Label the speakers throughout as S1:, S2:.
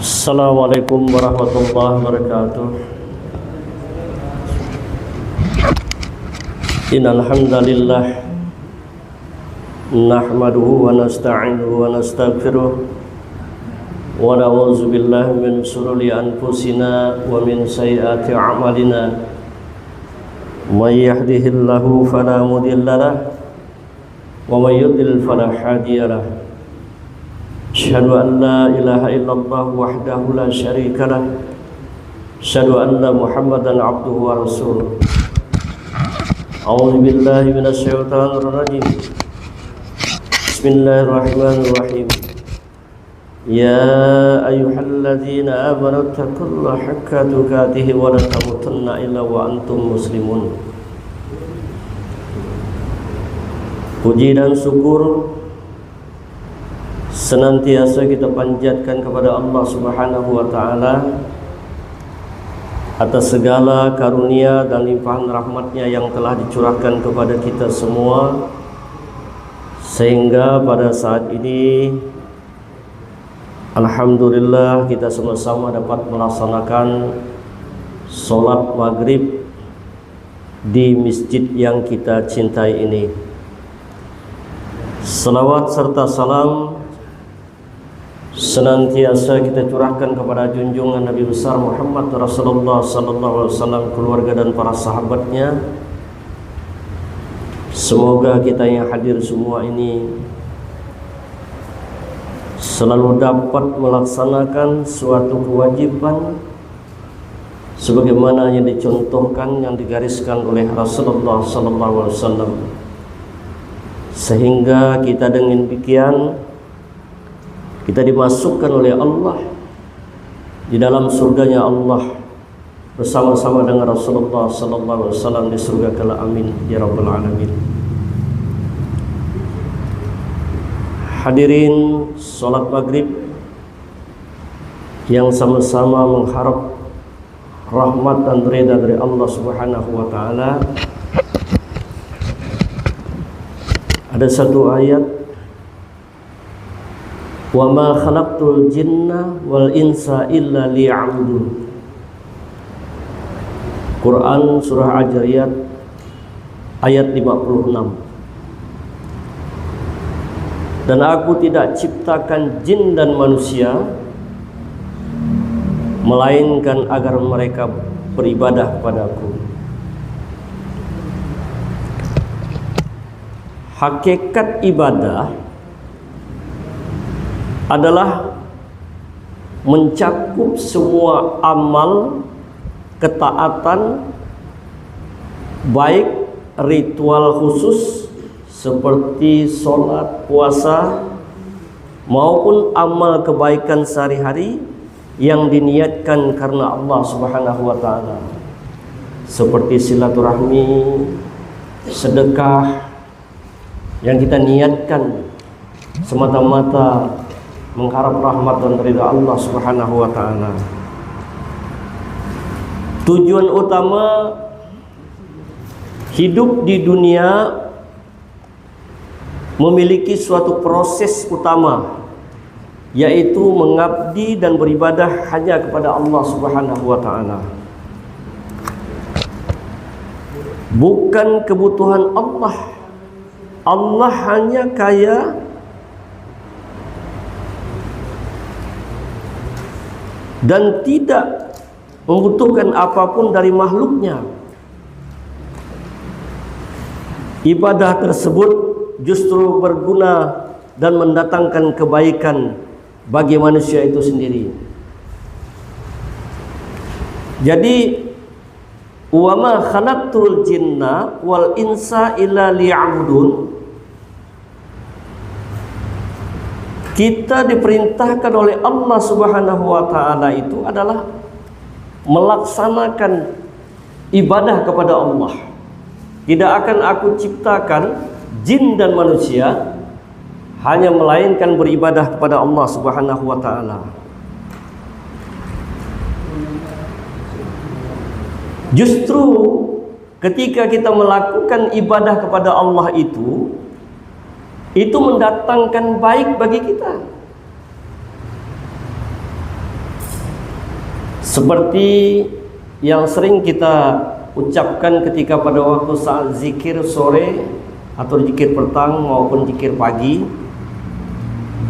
S1: Assalamualaikum warahmatullahi wabarakatuh. Innal hamdalillah nahmaduhu wa nasta'inuhu wa nastaghfiruh wa na'udzu billahi min shururi anfusina wa min sayyiati a'malina. May yahdihillahu fala mudilla lahu wa may yudlil fala hadiya lahu. Asyhadu an la ilaha illallah wahdahu la syarika lah. Asyhadu anna Muhammadan abduhu wa rasuluh. A'udzu billahi minasy syaithanir rajim. Bismillahirrahmanirrahim. Ya ayyuhalladzina amanu taqullaha haqqa tuqatih wa la tamutunna illa wa antum muslimun. Puji dan syukur senantiasa kita panjatkan kepada Allah Subhanahu wa taala atas segala karunia dan limpahan rahmatnya yang telah dicurahkan kepada kita semua, sehingga pada saat ini alhamdulillah kita sama-sama dapat melaksanakan sholat maghrib di masjid yang kita cintai ini. Salawat serta salam senantiasa kita curahkan kepada junjungan Nabi besar Muhammad Rasulullah sallallahu alaihi wasallam, keluarga dan para sahabatnya. Semoga kita yang hadir semua ini selalu dapat melaksanakan suatu kewajiban sebagaimana yang dicontohkan, yang digariskan oleh Rasulullah sallallahu alaihi wasallam, sehingga kita dengan demikian kita dimasukkan oleh Allah di dalam surganya Allah bersama-sama dengan Rasulullah sallallahu alaihi wasallam di surga kala. Amin ya rabbal alamin. Hadirin salat maghrib yang sama-sama mengharap rahmat dan ridha dari Allah Subhanahu wa taala. Ada satu ayat, wa ma khalaqtul jinna wal insa illa liya'budun. Quran surah Al-Jariyat ayat 56. Dan aku tidak ciptakan jin dan manusia melainkan agar mereka beribadah kepadaku. Hakikat ibadah adalah mencakup semua amal ketaatan, baik ritual khusus seperti sholat, puasa, maupun amal kebaikan sehari-hari yang diniatkan karena Allah Subhanahu wa taala, seperti silaturahmi, sedekah yang kita niatkan semata-mata mengharap rahmat dan ridha Allah Subhanahu wa taala. Tujuan utama hidup di dunia memiliki suatu proses utama, yaitu mengabdi dan beribadah hanya kepada Allah Subhanahu wa taala. Bukan kebutuhan Allah. Allah hanya kaya dan tidak membutuhkan apapun dari makhluknya. Ibadah tersebut justru berguna dan mendatangkan kebaikan bagi manusia itu sendiri. Jadi, wa ma khalaqtul jinna wal insa illa liya'budun. Kita diperintahkan oleh Allah Subhanahu wa taala itu adalah melaksanakan ibadah kepada Allah. Tidak akan aku ciptakan jin dan manusia hanya melainkan beribadah kepada Allah Subhanahu wa taala. Justru ketika kita melakukan ibadah kepada Allah itu mendatangkan baik bagi kita. Seperti yang sering kita ucapkan ketika pada waktu saat zikir sore atau zikir petang maupun zikir pagi,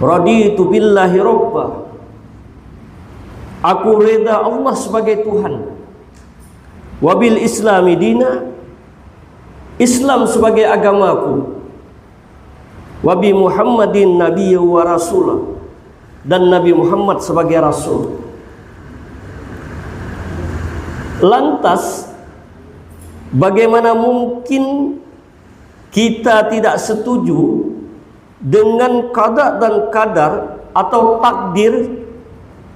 S1: raditu billahi robba, aku reda Allah sebagai Tuhan, wabil islami dina, Islam sebagai agamaku, wabi Muhammadin nabiyya wa rasulah, dan Nabi Muhammad sebagai rasul. Lantas bagaimana mungkin kita tidak setuju dengan qada dan qadar atau takdir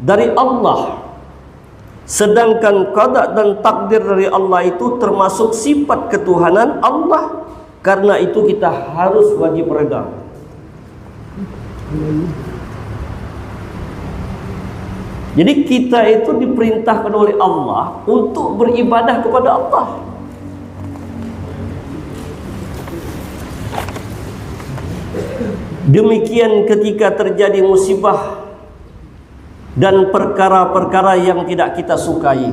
S1: dari Allah, sedangkan qada dan takdir dari Allah itu termasuk sifat ketuhanan Allah. Karena itu kita harus wajib reda. Jadi kita itu diperintahkan oleh Allah untuk beribadah kepada Allah. Demikian ketika terjadi musibah dan perkara-perkara yang tidak kita sukai,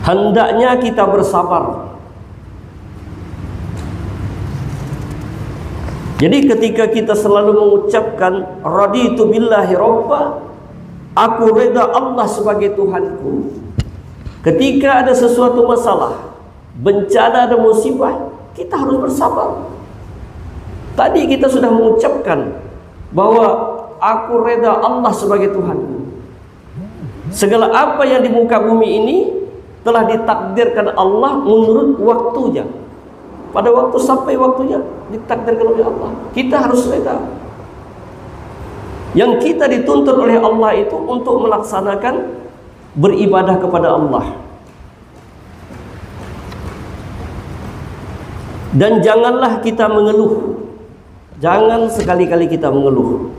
S1: hendaknya kita bersabar. Jadi ketika kita selalu mengucapkan raditu billahi robba, aku reda Allah sebagai Tuhanku, ketika ada sesuatu masalah, bencana, ada musibah, kita harus bersabar. Tadi kita sudah mengucapkan bahwa aku reda Allah sebagai Tuhanku. Segala apa yang di muka bumi ini telah ditakdirkan Allah menurut waktunya. Pada waktu sampai waktunya ditakdirkan oleh Allah, kita harus reda. Yang kita dituntut oleh Allah itu untuk melaksanakan beribadah kepada Allah. Dan janganlah kita mengeluh. Jangan sekali-kali kita mengeluh.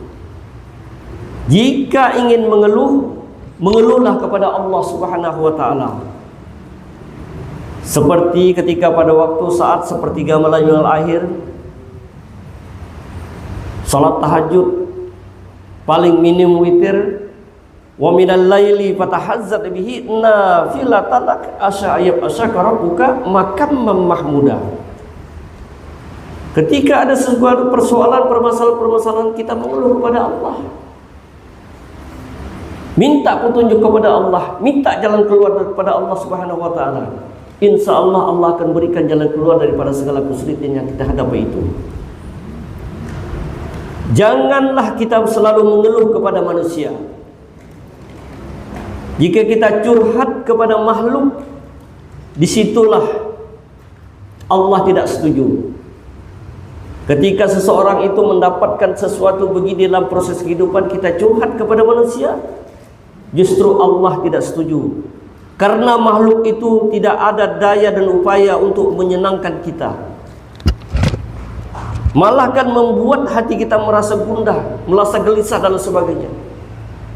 S1: Jika ingin mengeluh, mengeluhlah kepada Allah Subhanahu wa ta'ala. Seperti ketika pada waktu saat sepertiga malam akhir, salat tahajud, paling minim witir, wa minal laili fatahazzat bihi nafilatan lak asyaka rabbuka makamman mahmuda. Ketika ada sesuatu persoalan, permasalahan kita mengeluh kepada Allah, minta petunjuk kepada Allah, minta jalan keluar kepada Allah Subhanahu wa ta'ala. Insya Allah Allah akan berikan jalan keluar daripada segala kesulitan yang kita hadapi itu. Janganlah kita selalu mengeluh kepada manusia. Jika kita curhat kepada makhluk, disitulah Allah tidak setuju. Ketika seseorang itu mendapatkan sesuatu begini dalam proses kehidupan, kita curhat kepada manusia, justru Allah tidak setuju. Karena makhluk itu tidak ada daya dan upaya untuk menyenangkan kita, malah akan membuat hati kita merasa gundah, merasa gelisah dan sebagainya.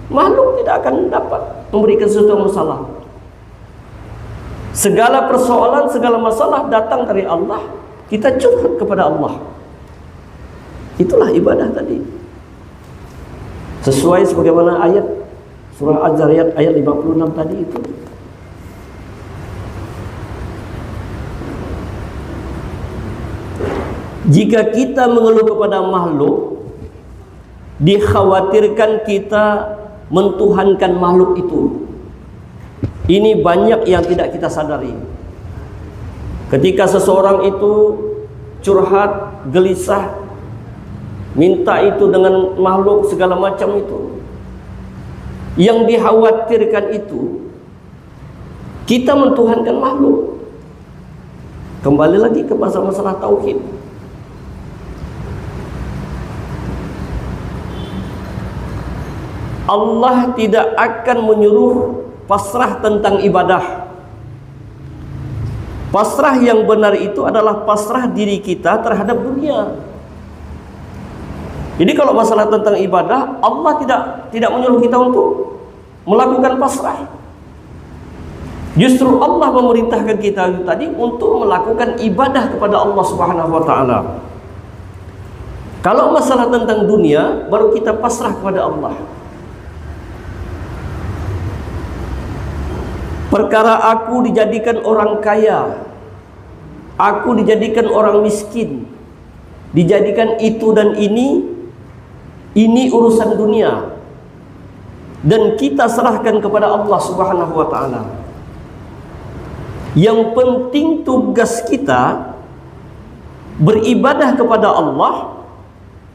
S1: Makhluk tidak akan dapat memberikan sesuatu masalah. Segala persoalan, segala masalah datang dari Allah. Kita curhat kepada Allah. Itulah ibadah tadi. Sesuai sebagaimana ayat surah Az-Zariyat ayat 56 tadi itu. Jika kita mengeluh kepada makhluk, dikhawatirkan kita mentuhankan makhluk itu. Ini banyak yang tidak kita sadari. Ketika seseorang itu curhat, gelisah, minta itu dengan makhluk segala macam itu, yang dikhawatirkan itu kita mentuhankan makhluk. Kembali lagi ke masalah tauhid. Allah tidak akan menyuruh pasrah tentang ibadah. Pasrah yang benar itu adalah pasrah diri kita terhadap dunia. Jadi kalau masalah tentang ibadah, Allah tidak menyuruh kita untuk melakukan pasrah. Justru Allah memerintahkan kita tadi untuk melakukan ibadah kepada Allah Subhanahu wa ta'ala. Kalau masalah tentang dunia, baru kita pasrah kepada Allah. perkara aku dijadikan orang kaya, aku dijadikan orang miskin, dijadikan itu dan ini urusan dunia, dan kita serahkan kepada Allah Subhanahu wa ta'ala. Yang penting tugas kita beribadah kepada Allah,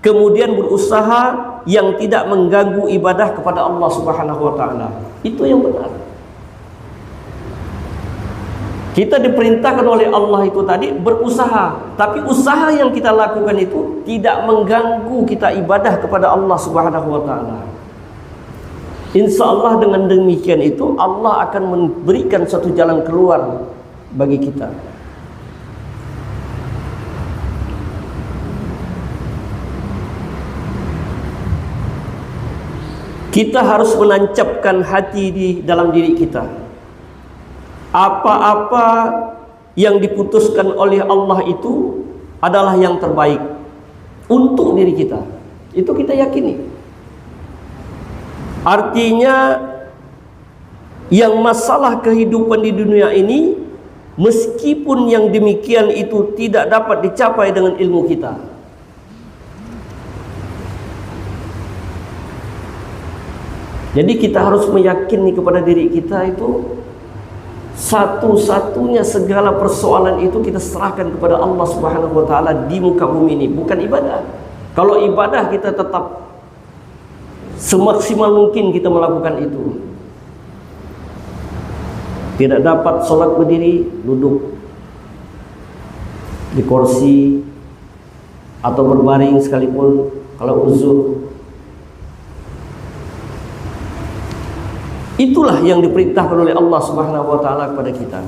S1: kemudian berusaha yang tidak mengganggu ibadah kepada Allah Subhanahu wa ta'ala. Itu yang benar. Kita diperintahkan oleh Allah itu tadi berusaha, tapi usaha yang kita lakukan itu tidak mengganggu kita ibadah kepada Allah Subhanahu wa ta'ala. Insya Allah dengan demikian itu Allah akan memberikan satu jalan keluar bagi kita. Kita harus menancapkan hati di dalam diri kita. Apa-apa yang diputuskan oleh Allah itu adalah yang terbaik untuk diri kita. Itu kita yakini. Artinya yang masalah kehidupan di dunia ini, meskipun yang demikian itu tidak dapat dicapai dengan ilmu kita, jadi kita harus meyakini kepada diri kita itu satu-satunya segala persoalan itu kita serahkan kepada Allah Subhanahu wa ta'ala di muka bumi ini, bukan ibadah. Kalau ibadah kita tetap semaksimal mungkin kita melakukan itu. Tidak dapat sholat berdiri, duduk di kursi atau berbaring sekalipun kalau uzur. Itulah yang diperintahkan oleh Allah Subhanahu wa ta'ala kepada kita.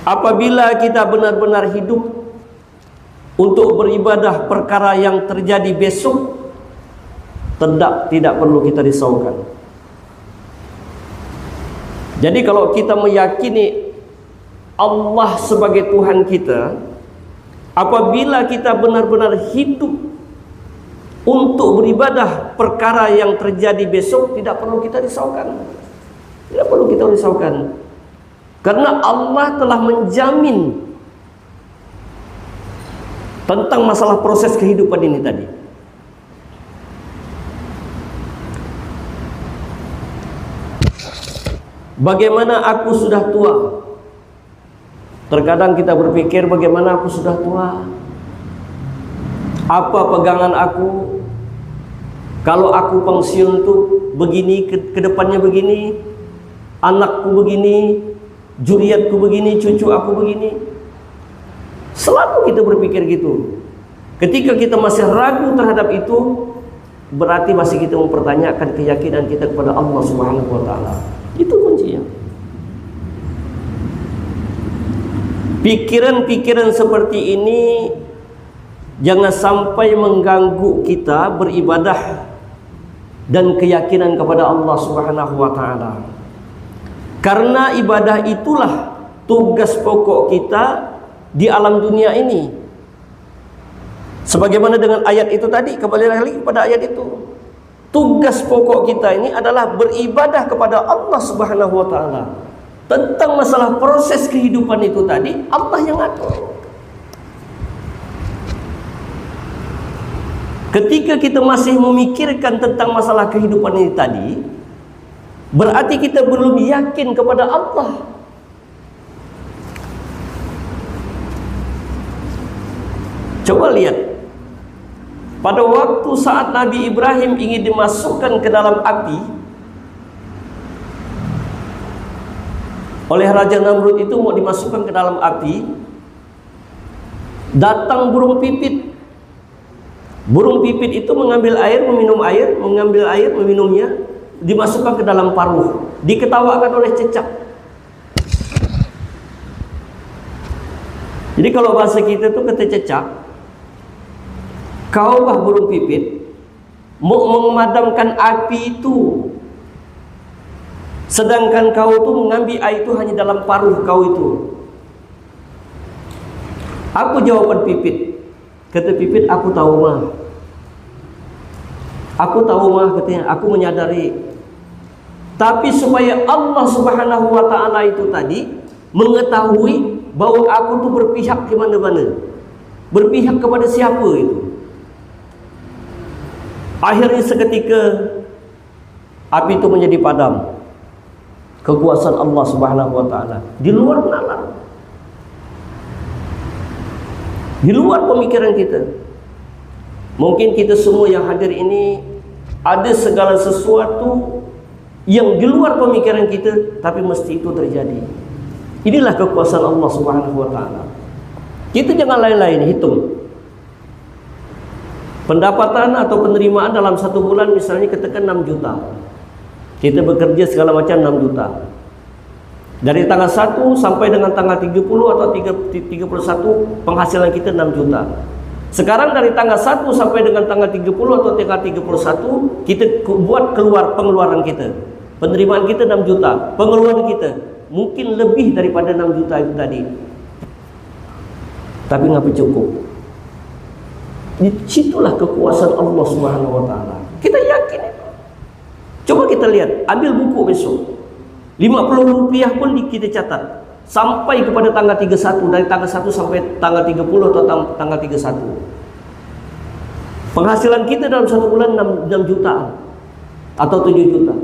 S1: Apabila kita benar-benar hidup untuk beribadah perkara yang terjadi besok, tidak perlu kita risaukan. Jadi kalau kita meyakini Allah sebagai Tuhan kita, apabila kita benar-benar hidup untuk beribadah perkara yang terjadi besok, tidak perlu kita risaukan. Tidak perlu kita risaukan. Karena Allah telah menjamin tentang masalah proses kehidupan ini tadi. Bagaimana aku sudah tua? Terkadang kita berpikir, bagaimana aku sudah tua? Apa pegangan aku? Kalau aku pensiun tuh begini, ke depannya begini, anakku begini, juriatku begini, cucu aku begini. Selalu kita berpikir gitu. Ketika kita masih ragu terhadap itu, berarti masih kita mempertanyakan keyakinan kita kepada Allah Subhanahu wa ta'ala. Itu kuncinya. Pikiran-pikiran seperti ini jangan sampai mengganggu kita beribadah dan keyakinan kepada Allah Subhanahu wa ta'ala. Karena ibadah itulah tugas pokok kita di alam dunia ini. Sebagaimana dengan ayat itu tadi, kembali lagi kepada ayat itu. Tugas pokok kita ini adalah beribadah kepada Allah Subhanahu wa ta'ala. Tentang masalah proses kehidupan itu tadi, Allah yang atur. Ketika kita masih memikirkan tentang masalah kehidupan ini tadi, berarti kita belum yakin kepada Allah. Coba lihat, pada waktu saat Nabi Ibrahim ingin dimasukkan ke dalam api oleh Raja Namrud, itu mau dimasukkan ke dalam api, datang burung pipit. Burung pipit itu mengambil air, mengambil air, meminumnya, dimasukkan ke dalam paruh, diketawakan oleh cecak. Jadi kalau bahasa kita itu kata cecak, kau bah burung pipit mau memadamkan api itu, sedangkan kau itu mengambil air itu hanya dalam paruh kau itu. Apa jawaban pipit? Kata pipit, aku tahu mah. Aku tahu mah, katanya, aku menyadari Tapi supaya Allah Subhanahu wa ta'ala itu tadi mengetahui bahwa aku tuh berpihak ke mana-mana, berpihak kepada siapa itu. Akhirnya seketika api itu menjadi padam. Kekuasaan Allah Subhanahu wa ta'ala di luar nalar, di luar pemikiran kita. Mungkin kita semua yang hadir ini ada segala sesuatu yang di luar pemikiran kita, tapi mesti itu terjadi. Inilah kekuasaan Allah Subhanahu wa ta'ala. Kita jangan lain-lain hitung. Pendapatan atau penerimaan dalam satu bulan misalnya katakan 6 juta. Kita bekerja segala macam 6 juta. Dari tanggal 1 sampai dengan tanggal 30 atau 31 penghasilan kita 6 juta. Sekarang dari tanggal 1 sampai dengan tanggal 30 atau tanggal 31 kita buat keluar pengeluaran kita. Penerimaan kita 6 juta, pengeluaran kita mungkin lebih daripada 6 juta itu tadi. Tapi ngapa cukup? Di situlah kekuasaan Allah Subhanahu wa ta'ala. Kita yakin itu. Coba kita lihat, ambil buku besok. 50 rupiah pun kita catat sampai kepada tanggal 31, dari tanggal 1 sampai tanggal 30 atau tanggal 31. Penghasilan kita dalam satu bulan 6 jutaan atau 7 juta.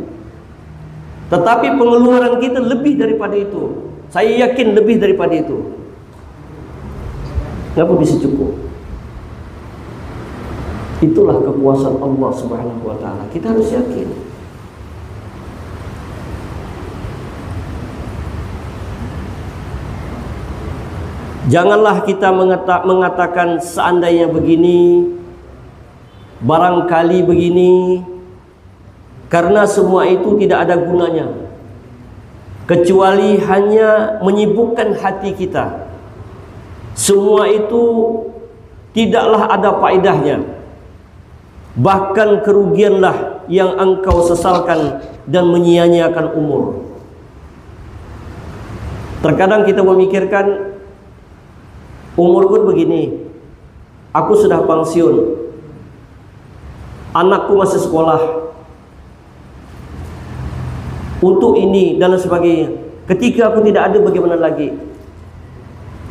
S1: Tetapi pengeluaran kita lebih daripada itu. Saya yakin lebih daripada itu. Kenapa bisa cukup? Itulah kekuasaan Allah Subhanahu wa ta'ala. Kita harus yakin. Janganlah kita mengatakan seandainya begini, barangkali begini, karena semua itu tidak ada gunanya, kecuali hanya menyibukkan hati kita. Semua itu tidaklah ada faedahnya, bahkan kerugianlah yang engkau sesalkan dan menyia-nyiakan umur. Terkadang kita memikirkan, umurku begini, aku sudah pensiun, anakku masih sekolah, untuk ini dan sebagainya. Ketika aku tidak ada, bagaimana lagi?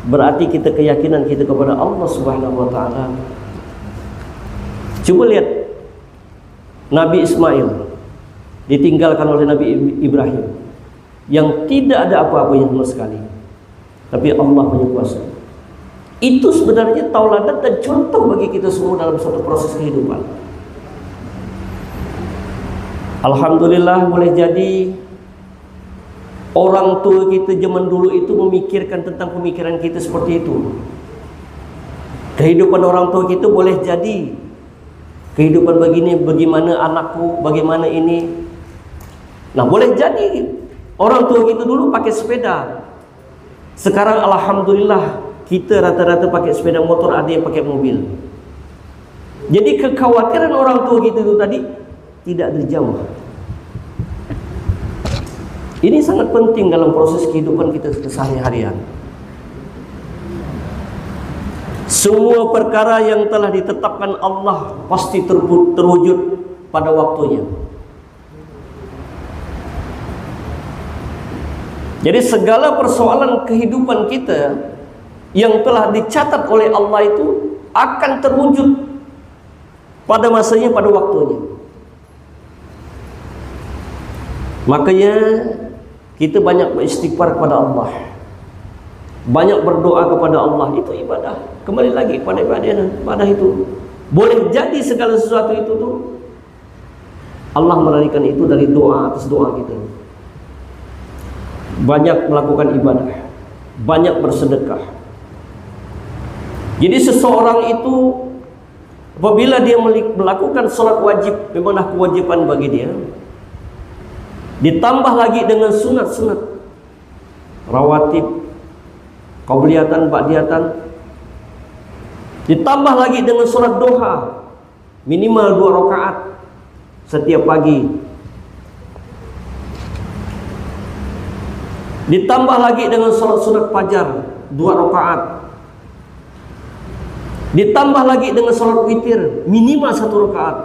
S1: Berarti kita keyakinan kita kepada Allah Subhanahu wa ta'ala. Coba lihat Nabi Ismail ditinggalkan oleh Nabi Ibrahim yang tidak ada apa-apanya sama sekali, tapi Allah punya kuasa. Itu sebenarnya tauladan dan contoh bagi kita semua dalam suatu proses kehidupan. Alhamdulillah, boleh jadi orang tua kita zaman dulu itu memikirkan tentang pemikiran kita seperti itu. Kehidupan orang tua kita boleh jadi kehidupan begini, bagaimana anakku, bagaimana ini. Nah, boleh jadi orang tua kita dulu pakai sepeda. Sekarang alhamdulillah kita rata-rata pakai sepeda motor, ada yang pakai mobil. Jadi kekhawatiran orang tua kita itu tadi tidak terjawab. Ini sangat penting dalam proses kehidupan kita keseharian. Semua perkara yang telah ditetapkan Allah pasti terwujud pada waktunya. Jadi segala persoalan kehidupan kita yang telah dicatat oleh Allah itu akan terwujud pada masanya, pada waktunya. Makanya kita banyak beristighfar kepada Allah, banyak berdoa kepada Allah. Itu ibadah. Kembali lagi pada ibadah itu. Boleh jadi segala sesuatu itu tuh Allah menarikan itu dari doa atas doa kita. Banyak melakukan ibadah, banyak bersedekah. Jadi seseorang itu apabila dia melakukan sholat wajib, memanglah kewajiban bagi dia, ditambah lagi dengan sunat-sunat rawatib, qabliyatan, ba'diyatan, ditambah lagi dengan sholat duha minimal 2 rakaat setiap pagi, ditambah lagi dengan sholat sunat fajar 2 rakaat, ditambah lagi dengan sholat witir minimal 1 rakaat.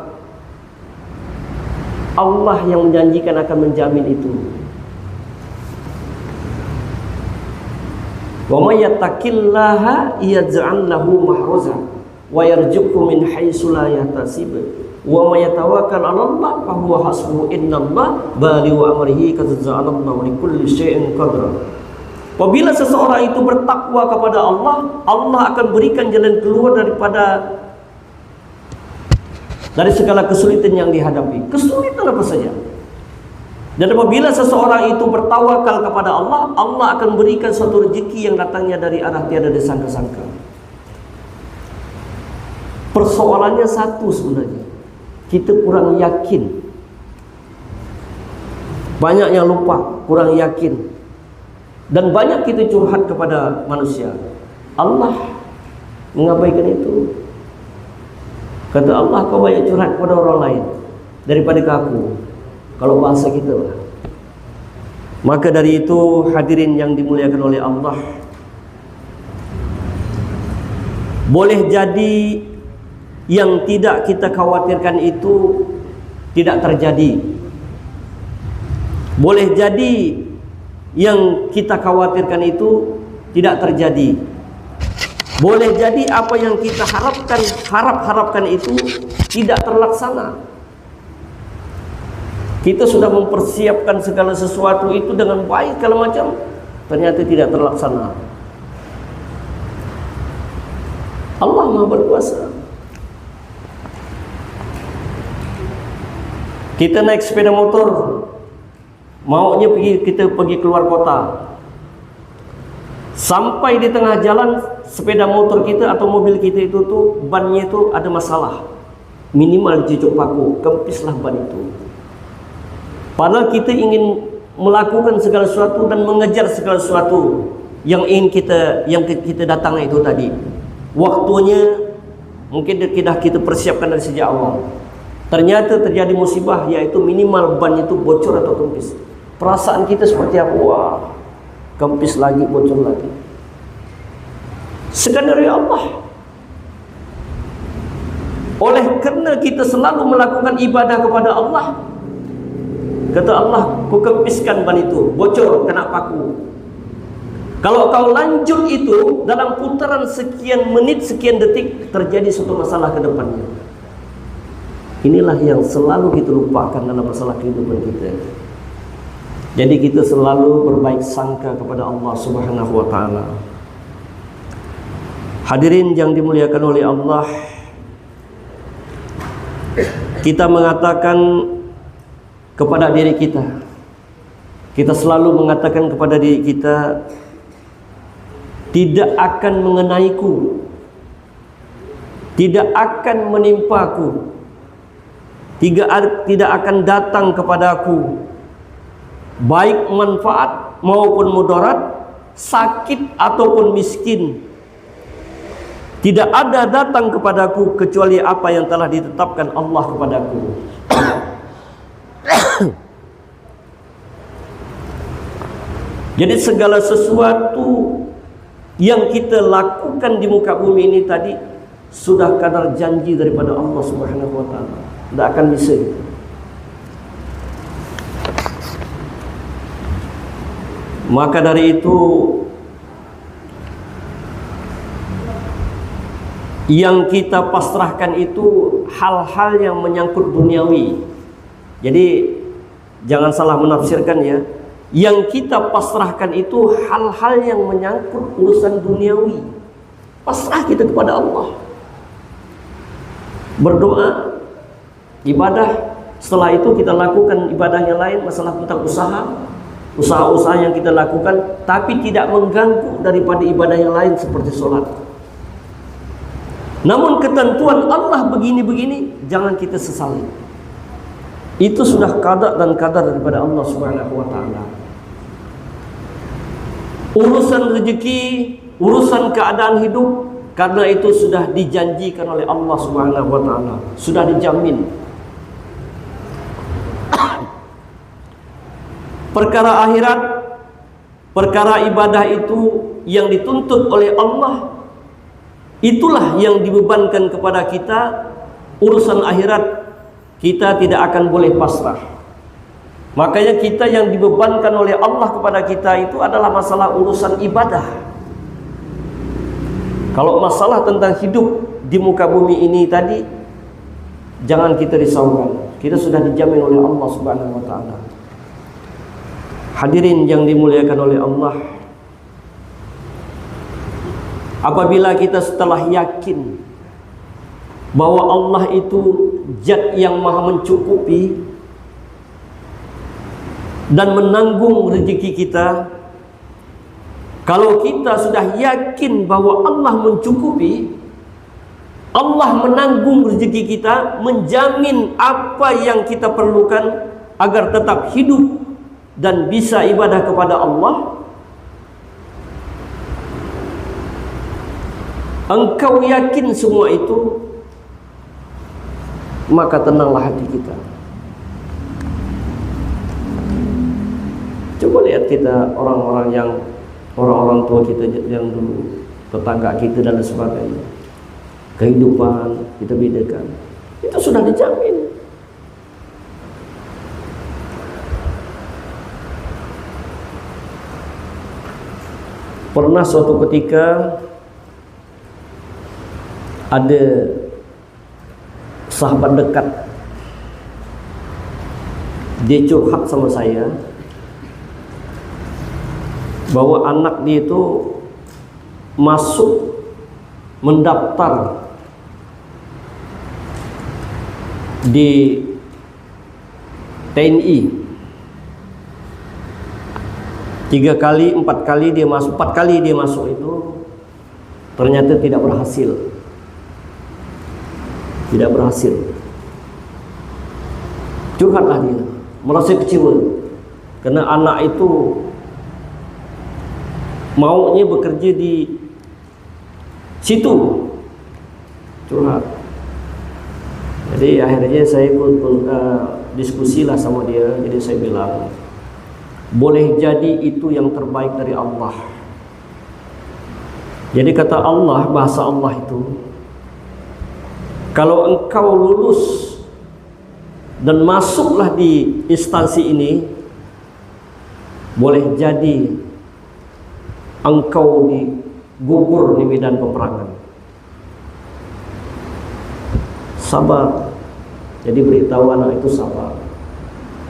S1: Allah yang menjanjikan akan menjamin itu. Wa may yattaqillaha yaj'al lahu mahraza wa yarzuqhu min haitsu la yahtasib wa may yatawakkal 'ala Allah fa huwa hasbuhu innallaha balighu amrihi qad ja'alallahu li kulli syai'in qadra. Apabila seseorang itu bertakwa kepada Allah, Allah akan berikan jalan keluar dari segala kesulitan yang dihadapi. Kesulitan apa saja. Dan apabila seseorang itu bertawakal kepada Allah, Allah akan berikan suatu rezeki yang datangnya dari arah tiada disangka-sangka. Persoalannya satu sebenarnya, kita kurang yakin. Banyak yang lupa, kurang yakin. Dan banyak kita curhat kepada manusia. Allah mengabaikan itu. Kata Allah, kau banyak curhat kepada orang lain daripada ke aku. Kalau bahasa kita lah. Maka dari itu, hadirin yang dimuliakan oleh Allah, boleh jadi yang tidak kita khawatirkan itu tidak terjadi. Boleh jadi yang kita khawatirkan itu tidak terjadi. Boleh jadi apa yang kita harapkan itu tidak terlaksana. Kita sudah mempersiapkan segala sesuatu itu dengan baik kalau macam, ternyata tidak terlaksana. Allah Maha Berkuasa. Kita naik sepeda motor, maunya kita pergi keluar kota. Sampai di tengah jalan, sepeda motor kita atau mobil kita itu tuh bannya itu ada masalah. Minimal cucuk paku, kempislah ban itu. Padahal kita ingin melakukan segala sesuatu dan mengejar segala sesuatu yang ingin kita datang itu tadi. Waktunya mungkin kita persiapkan dari sejak awal. Ternyata terjadi musibah, yaitu minimal ban itu bocor atau kempis. Perasaan kita seperti apa? Wah, kempis lagi, bocor lagi. Skenario Allah. Oleh kerana kita selalu melakukan ibadah kepada Allah, kata Allah, ku kempiskan ban itu, bocor, kena paku. Kalau kau lanjut itu, dalam putaran sekian menit, sekian detik, terjadi suatu masalah ke depannya. Inilah yang selalu kita lupakan dalam masalah kehidupan kita. Jadi kita selalu berbaik sangka kepada Allah Subhanahu wa ta'ala. Hadirin yang dimuliakan oleh Allah, kita mengatakan kepada diri kita, kita selalu mengatakan kepada diri kita, tidak akan mengenaiku, tidak akan menimpaku, tidak akan datang kepadaku baik manfaat maupun mudarat, sakit ataupun miskin. Tidak ada datang kepadaku kecuali apa yang telah ditetapkan Allah kepadaku. Jadi segala sesuatu yang kita lakukan di muka bumi ini tadi sudah kadar janji daripada Allah Subhanahu wa ta'ala. Tidak akan bisa. Maka dari itu, yang kita pasrahkan itu hal-hal yang menyangkut duniawi. Jadi jangan salah menafsirkan ya. Yang kita pasrahkan itu hal-hal yang menyangkut urusan duniawi. Pasrah kita kepada Allah. Berdoa, ibadah. Setelah itu kita lakukan ibadah yang lain, masalah tentang usaha-usaha yang kita lakukan, tapi tidak mengganggu daripada ibadah yang lain seperti sholat. Namun ketentuan Allah begini-begini, jangan kita sesali. Itu sudah qada dan qadar daripada Allah Subhanahu wa ta'ala. Urusan rezeki, urusan keadaan hidup, karena itu sudah dijanjikan oleh Allah Subhanahu wa ta'ala, sudah dijamin. Perkara akhirat, perkara ibadah itu yang dituntut oleh Allah, itulah yang dibebankan kepada kita. Urusan akhirat kita tidak akan boleh pasrah. Makanya kita yang dibebankan oleh Allah kepada kita itu adalah masalah urusan ibadah. Kalau masalah tentang hidup di muka bumi ini tadi, jangan kita risaukan. Kita sudah dijamin oleh Allah Subhanahu wa taala. Hadirin yang dimuliakan oleh Allah, apabila kita setelah yakin bahwa Allah itu zat yang maha mencukupi dan menanggung rezeki kita, kalau kita sudah yakin bahwa Allah mencukupi, Allah menanggung rezeki kita, menjamin apa yang kita perlukan agar tetap hidup dan bisa ibadah kepada Allah, engkau yakin semua itu, maka tenanglah hati kita. Coba lihat kita orang-orang tua kita yang dulu, tetangga kita dan sebagainya, kehidupan kita bedakan, itu sudah dijamin. Pernah suatu ketika ada sahabat dekat, dia curhat sama saya bahwa anak dia itu masuk mendaftar di TNI 3 kali, 4 kali dia masuk, 4 kali dia masuk itu ternyata tidak berhasil. Tidak berhasil. Curhatlah dia, merasa kecewa karena anak itu maunya bekerja di situ. Curhat. Jadi akhirnya saya diskusilah sama dia. Jadi saya bilang, boleh jadi itu yang terbaik dari Allah. Jadi kata Allah, bahasa Allah itu, kalau engkau lulus dan masuklah di instansi ini, boleh jadi engkau digugur di medan peperangan. Sabar. Jadi beritahu anak itu sabar.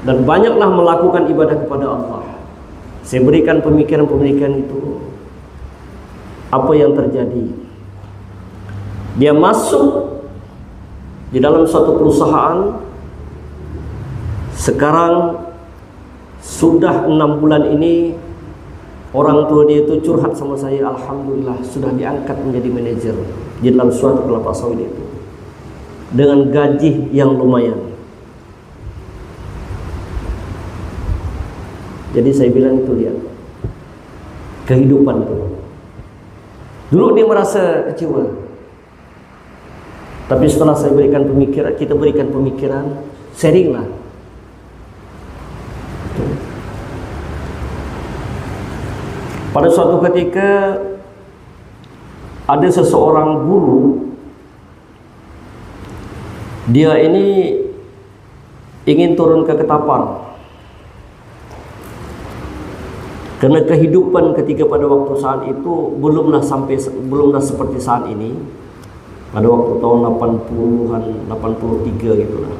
S1: Dan banyaklah melakukan ibadah kepada Allah. Saya berikan pemikiran-pemikiran itu. Apa yang terjadi? Dia masuk di dalam suatu perusahaan. Sekarang sudah 6 bulan ini, orang tua dia itu curhat sama saya, alhamdulillah sudah diangkat menjadi manajer di dalam suatu kelapa sawit itu, dengan gaji yang lumayan. Jadi saya bilang itu, lihat kehidupan itu. Dulu dia merasa kecewa, tapi setelah saya berikan pemikiran, kita berikan pemikiran, sharinglah. Pada suatu ketika ada seseorang guru, dia ini ingin turun ke Ketapang. Karena kehidupan ketika pada waktu saat itu belumlah seperti saat ini. Pada waktu tahun 80-an, 83 gitulah.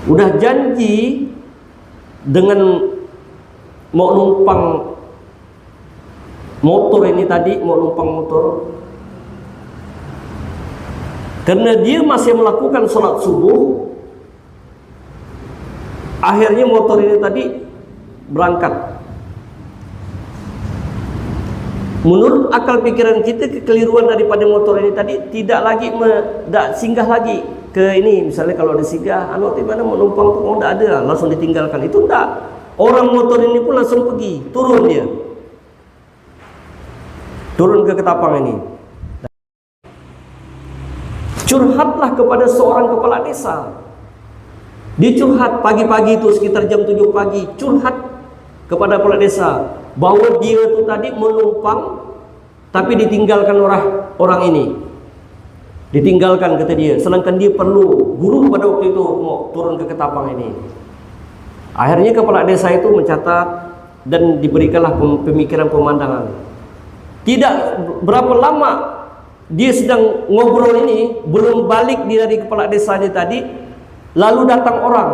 S1: Udah janji dengan mau numpang motor ini tadi, mau numpang motor. Karena dia masih melakukan sholat subuh, akhirnya motor ini tadi berangkat. Menurut akal pikiran kita, kekeliruan daripada motor ini tadi tidak lagi singgah lagi ke ini. Misalnya kalau ada singgah, di mana mau numpang tuh, tidak ada, langsung ditinggalkan. Itu tidak. Orang motor ini pun langsung pergi, turun dia. Turun ke Ketapang ini. Curhatlah kepada seorang kepala desa. Dia curhat pagi-pagi itu sekitar jam 7 pagi, curhat kepada kepala desa bahwa dia itu tadi menumpang tapi ditinggalkan orang ini. Ditinggalkan kata dia, sedangkan dia perlu guru pada waktu itu mau turun ke Ketapang ini. Akhirnya kepala desa itu mencatat dan diberikanlah pemikiran pemandangan. Tidak berapa lama dia sedang ngobrol ini, belum balik dia dari kepala desanya tadi, lalu datang orang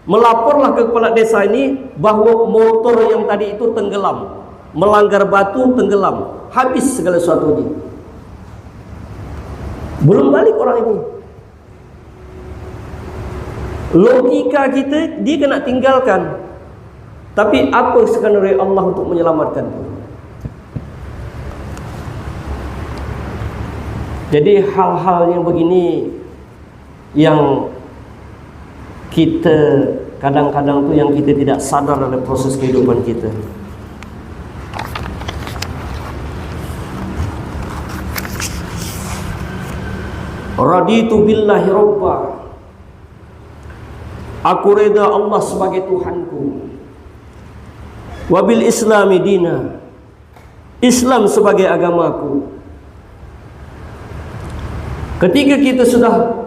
S1: melaporlah ke kepala desa ini bahwa motor yang tadi itu tenggelam, melanggar batu, tenggelam, habis segala sesuatunya. Belum balik orang ini. Logika kita dia kena tinggalkan. Tapi apa skenario Allah untuk menyelamatkan? Jadi hal-hal yang begini yang kita kadang-kadang tu yang kita tidak sadar dalam proses kehidupan kita. Raditu billahi rabba, aku reda Allah sebagai Tuhanku, wabil islami dina, Islam sebagai agamaku. Ketika kita sudah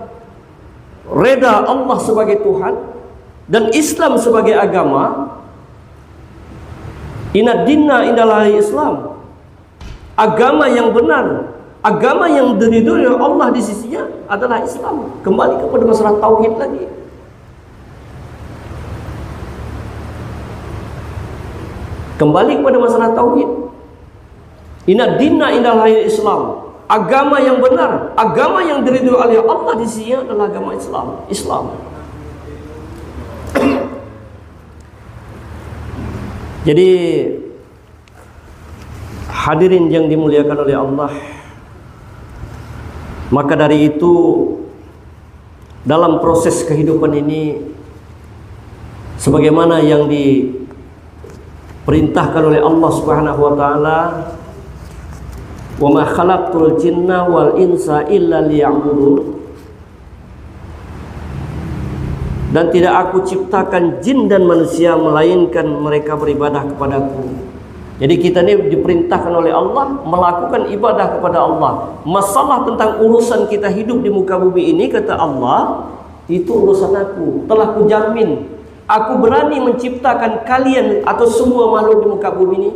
S1: reda Allah sebagai Tuhan dan Islam sebagai agama, inad dinna indallahi Islam, agama yang benar, agama yang diridhoi oleh Allah di sisinya adalah Islam. Kembali kepada masalah tauhid lagi. Kembali kepada masalah tauhid. Inna dinna indallahi Islam. Agama yang benar, agama yang diridhoi oleh Allah di sisinya adalah agama Islam. Islam. Jadi hadirin yang dimuliakan oleh Allah, maka dari itu dalam proses kehidupan ini, sebagaimana yang diperintahkan oleh Allah Subhanahu wa taala, wa ma khalaqtul jinna wal insa illa liya'budun, dan tidak aku ciptakan jin dan manusia melainkan mereka beribadah kepadaku. Jadi kita ini diperintahkan oleh Allah melakukan ibadah kepada Allah. Masalah tentang urusan kita hidup di muka bumi ini, kata Allah, itu urusan aku. Telah ku jamin, aku berani menciptakan kalian atau semua makhluk di muka bumi ini.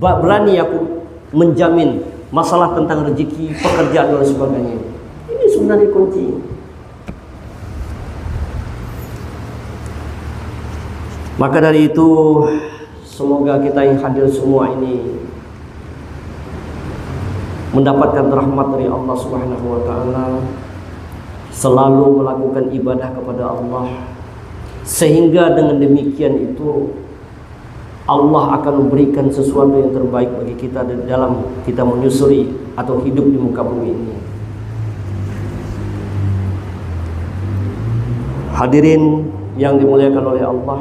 S1: Berani aku menjamin masalah tentang rezeki, pekerjaan dan sebagainya. Ini sebenarnya kunci. Maka dari itu, semoga kita yang hadir semua ini mendapatkan rahmat dari Allah Subhanahu wa taala, selalu melakukan ibadah kepada Allah, sehingga dengan demikian itu Allah akan memberikan sesuatu yang terbaik bagi kita dalam kita menyusuri atau hidup di muka bumi ini. Hadirin yang dimuliakan oleh Allah,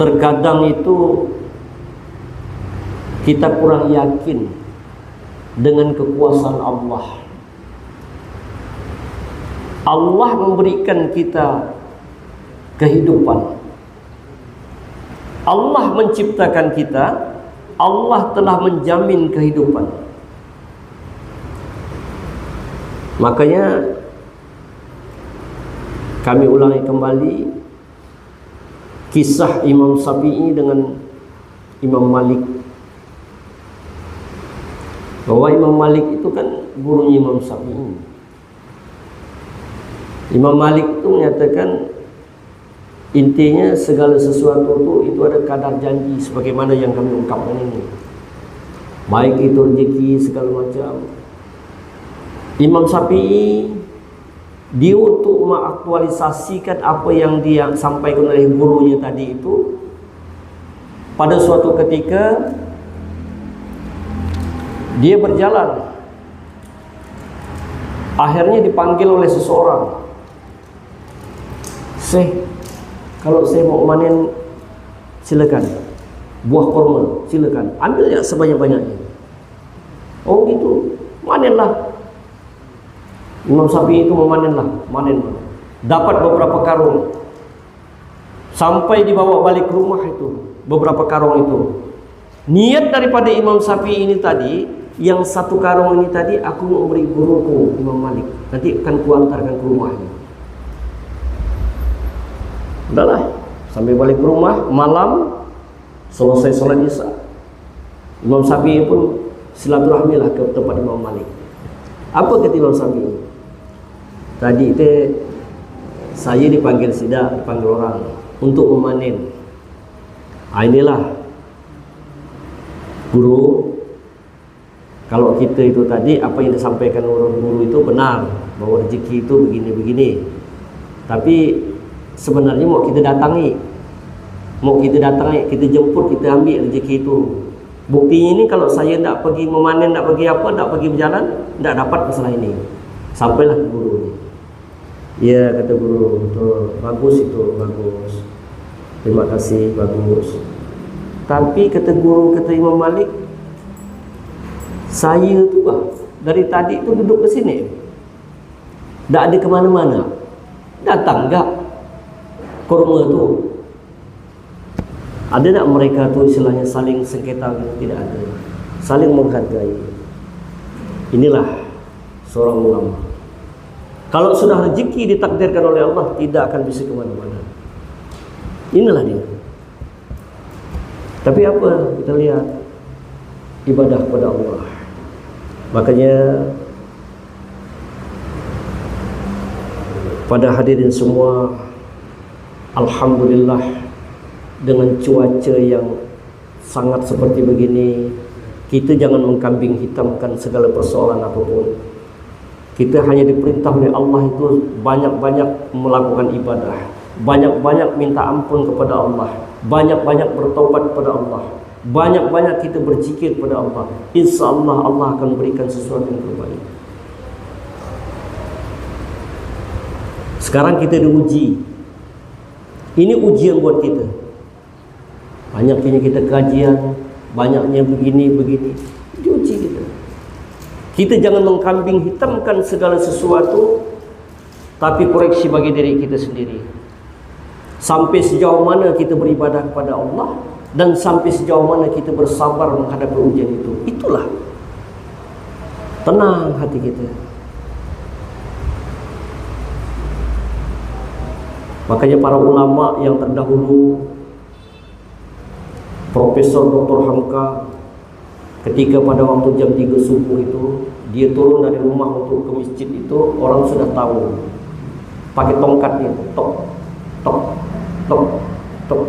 S1: terkadang itu kita kurang yakin dengan kekuasaan Allah. Allah memberikan kita kehidupan, Allah menciptakan kita, Allah telah menjamin kehidupan. Makanya kami ulangi kembali kisah Imam Syafi'i dengan Imam Malik. Bahwa Imam Malik itu kan gurunya Imam Syafi'i. Imam Malik itu menyatakan intinya segala sesuatu itu ada kadar janji, sebagaimana yang kami ungkapkan ini. Baik itu rezeki segala macam. Imam Syafi'i dia untuk mengaktualisasikan apa yang dia sampaikan oleh gurunya tadi itu, pada suatu ketika dia berjalan, akhirnya dipanggil oleh seseorang. Syekh, kalau saya mau manen, silakan. Buah kurma, silakan. Ambil ya sebanyak-banyaknya. Oh gitu, manenlah. Imam Syafi'i itu memanenlah, manen. Dapat beberapa karung. Sampai dibawa balik ke rumah itu, beberapa karung itu. Niat daripada Imam Syafi'i ini tadi, yang satu karung ini tadi aku mau beri guruku Imam Malik, nanti akan kuantarkan ke rumahnya. Udahlah, sampai balik ke rumah malam, selesai sholat isya, Imam Syafi'i pun silaturahmi lah ke tempat Imam Malik. Apa kata Imam Syafi'i? Tadi saya dipanggil sidak, dipanggil orang untuk memanen. Inilah guru. Kalau kita itu tadi apa yang disampaikan oleh guru itu benar, bahwa rezeki itu begini-begini. Tapi sebenarnya mau kita datangi, kita jemput, kita ambil rezeki itu. Buktinya ini kalau saya tidak pergi memanen, tidak pergi apa, tidak pergi berjalan, tidak dapat masalah ini. Sampailah ke guru ini. Ya, kata guru, betul, bagus itu, bagus. Terima kasih, bagus. Tapi kata guru, kata Imam Malik, saya tu dari tadi tu duduk ke sini, tak ada ke mana-mana. Datang tak kurma tu? Ada tak mereka tu istilahnya saling sengketa? Tidak ada. Saling menghargai. Inilah seorang ulama. Kalau sudah rezeki ditakdirkan oleh Allah, tidak akan bisa ke mana-mana. Inilah dia. Tapi apa? Kita lihat ibadah kepada Allah. Makanya pada hadirin semua, alhamdulillah, dengan cuaca yang sangat seperti begini, kita jangan mengkambing hitamkan segala persoalan apapun. Kita hanya diperintah oleh Allah itu banyak-banyak melakukan ibadah, banyak-banyak minta ampun kepada Allah, banyak-banyak bertobat kepada Allah, banyak-banyak kita berzikir kepada Allah. InsyaAllah Allah akan berikan sesuatu yang terbaik. Sekarang kita diuji. Ini ujian buat kita. Banyaknya kita kajian, banyaknya begini-begini, diuji kita. Kita jangan mengkambing hitamkan segala sesuatu, tapi koreksi bagi diri kita sendiri. Sampai sejauh mana kita beribadah kepada Allah, dan sampai sejauh mana kita bersabar menghadapi ujian itu. Itulah tenang hati kita. Makanya para ulama yang terdahulu, Profesor Dr. Hamka, ketika pada waktu jam 3 subuh itu dia turun dari rumah untuk ke masjid itu, orang sudah tahu, pakai tongkatnya, tok tok tok tok.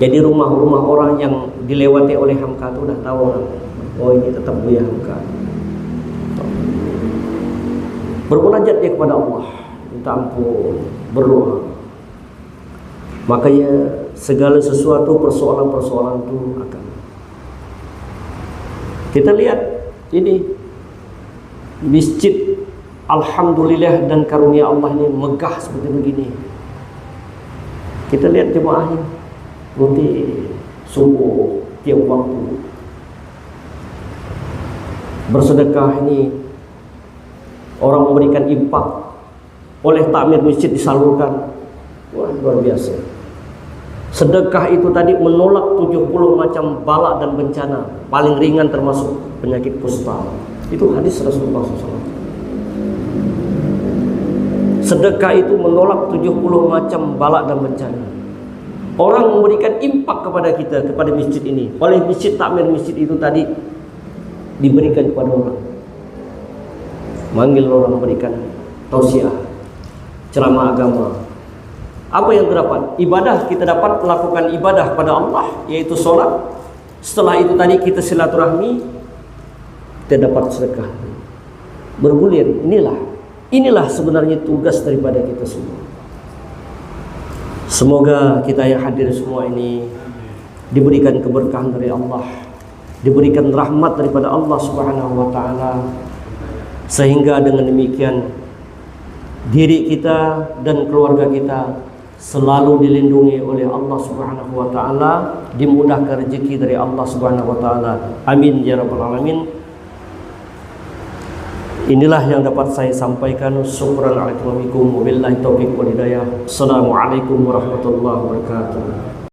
S1: Jadi rumah-rumah orang yang dilewati oleh Hamka itu sudah tahu, oh ini tetap Buya Hamka. Bermunajat dia kepada Allah, minta ampun, berdoa. Makanya segala sesuatu, persoalan-persoalan itu akan kita lihat. Ini masjid, alhamdulillah dan karunia Allah ini megah seperti begini. Kita lihat jemaahnya rutin subuh tiap waktu bersedekah. Ini orang memberikan infak, oleh takmir masjid disalurkan. Wah, luar biasa. Sedekah itu tadi menolak 70 macam bala dan bencana, paling ringan termasuk penyakit kusta. Itu hadis Rasulullah SAW. Sedekah itu menolak 70 macam bala dan bencana. Orang memberikan impak kepada kita, kepada masjid ini, oleh masjid, takmir masjid itu tadi diberikan kepada orang. Manggil orang, memberikan tausiah, ceramah agama. Apa yang terdapat? Ibadah, kita dapat melakukan ibadah pada Allah, yaitu solat. Setelah itu tadi kita silaturahmi, kita dapat sedekah, bergulir. Inilah sebenarnya tugas daripada kita semua. Semoga kita yang hadir semua ini diberikan keberkahan dari Allah, diberikan rahmat daripada Allah Subhanahu wa taala, sehingga dengan demikian diri kita dan keluarga kita selalu dilindungi oleh Allah Subhanahu wa taala, dimudahkan rezeki dari Allah Subhanahu wa taala. Amin ya rabbal alamin. Inilah yang dapat saya sampaikan. Syukran alaikum wabillahi taufiq wal hidayah. Assalamualaikum warahmatullahi wabarakatuh.